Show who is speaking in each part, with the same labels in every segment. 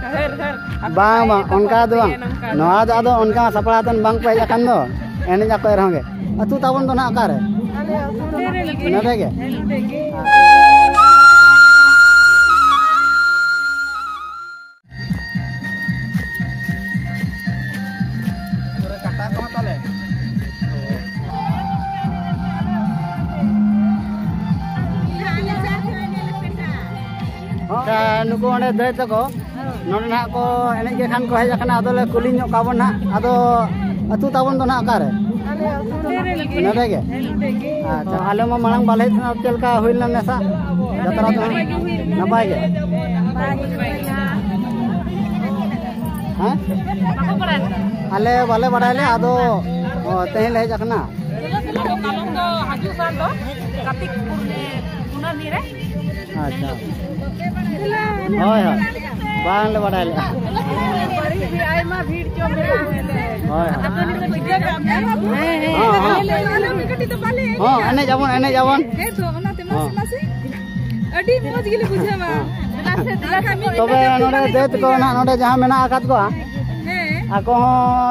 Speaker 1: bang onka do bang noa do ado onka saplatan bang pe akan do ene jako erhonge atu tabon do na akare nade ge pura kata ko tale नुको दे तको नोडे ना को एने के खान को hedge खाना आदोले कुली ᱧᱚᱜ काबन ना आदो अतु ताबन दो ना अकारे नदे गे अच्छा आले मा मांग बाले चलका होइल ना नेसा जतरा तो नपाय गे हां आले बाले बडाले आदो तेल हेज खाना
Speaker 2: कालम दो हाजु सान दो कातिक पुना नीरे
Speaker 1: अच्छा होय होय बांग ले बडाले
Speaker 2: आइमा भीड़ चो मेला
Speaker 1: होय
Speaker 2: हां
Speaker 1: एने जाबन
Speaker 2: हे तो ओनाते मसनासे अडी मोज गिले बुझावा
Speaker 1: तबे नोडे देत को ना नोडे जहां मेना आकात को ako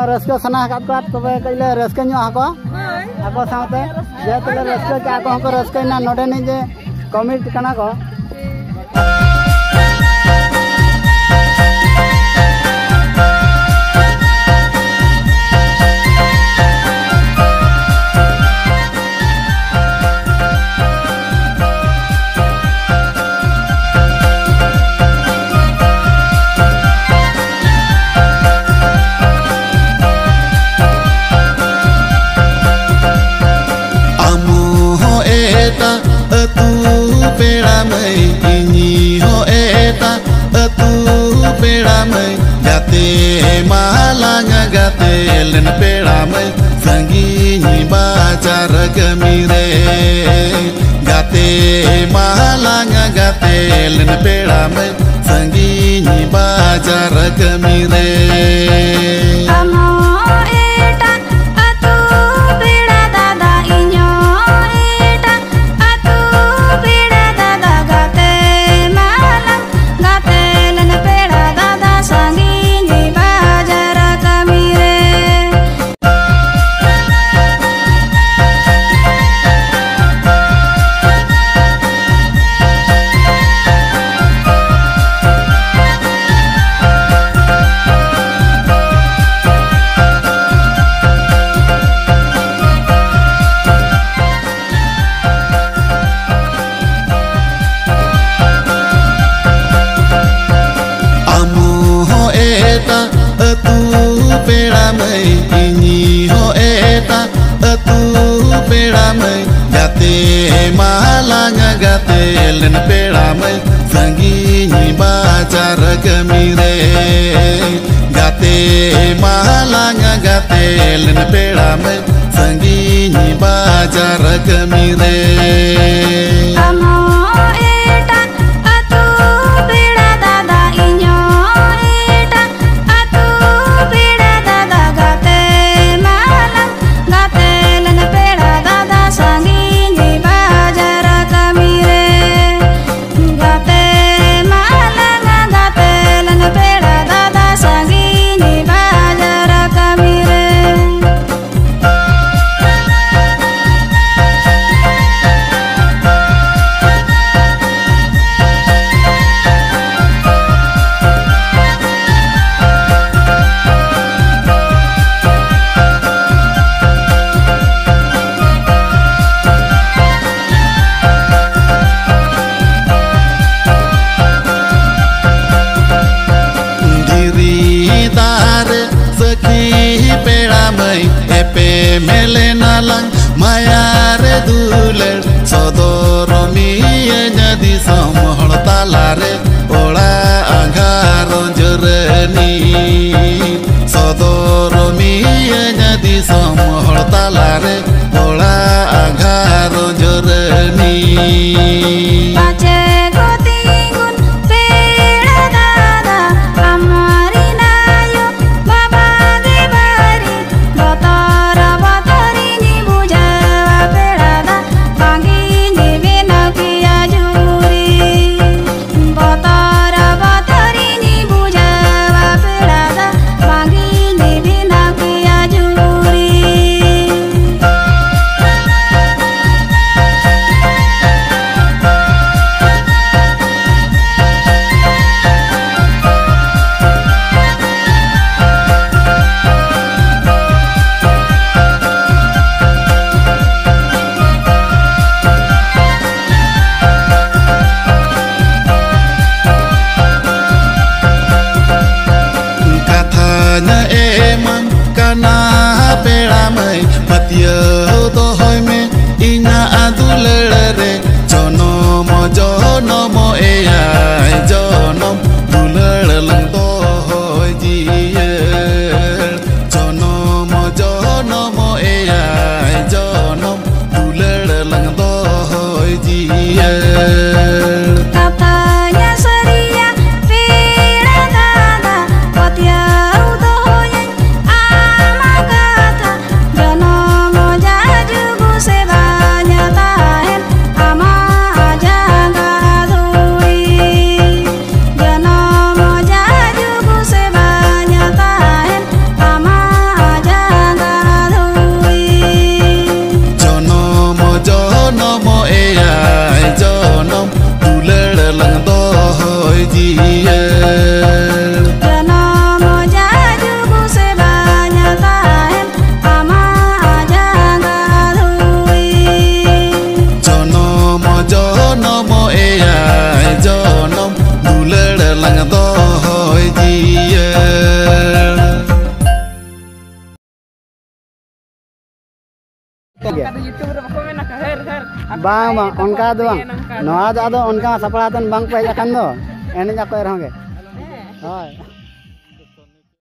Speaker 1: rasko sana akat ko तबे कइले रस्के ᱧᱚ ako ako साथे जे तले रस्के के ako को रस्के ना नोडे नि जे कमिट कना को
Speaker 3: पेड़ा में इनी हो एता तू पेड़ा में गाते मालांग गाते लन पेड़ा में संगीनी बाजार गमीरे गाते मालांग गाते लन पेड़ा में संगीनी बाजार गमीरे पेड़ा में इनी हो एता तू पेड़ा में गाते मालांग गाते लन पेड़ा में संगीनी बाजार गमीरे गाते मालांग गाते लन पेड़ा में संगीनी बाजार गमीरे मेले नालंग मायार दुलर सदरमिया नदी समहल तालारे ओड़ा आघार जरनी सदरमिया नदी समहल तालारे ओड़ा आघार journey
Speaker 4: Botara batarini buja
Speaker 3: jonom eyai jonom dular lang tohoi jier jonom eyai jonom dular lang tohoi jier.
Speaker 4: Katanya seria piratata Kotia utohnya ama kata Jonomo jajubu sebanya tahen ama jaga tui Jonomo jajubu sebanya tahen ama jaga tui
Speaker 3: Jonom eyai jonom dular lang tohoi jier
Speaker 4: Jonomo jajubu sebanya tahen ama jaga tui
Speaker 3: jonom eyai jonom dular lang tohoi jier.
Speaker 2: Kata YouTube ᱨᱮ ᱵᱟᱠᱚ ᱢᱮᱱᱟ ᱦᱮᱨ
Speaker 1: bang onka do bang noa do ado onka sapalatan bang pe jakan do enek ako erhong ge. Hoi.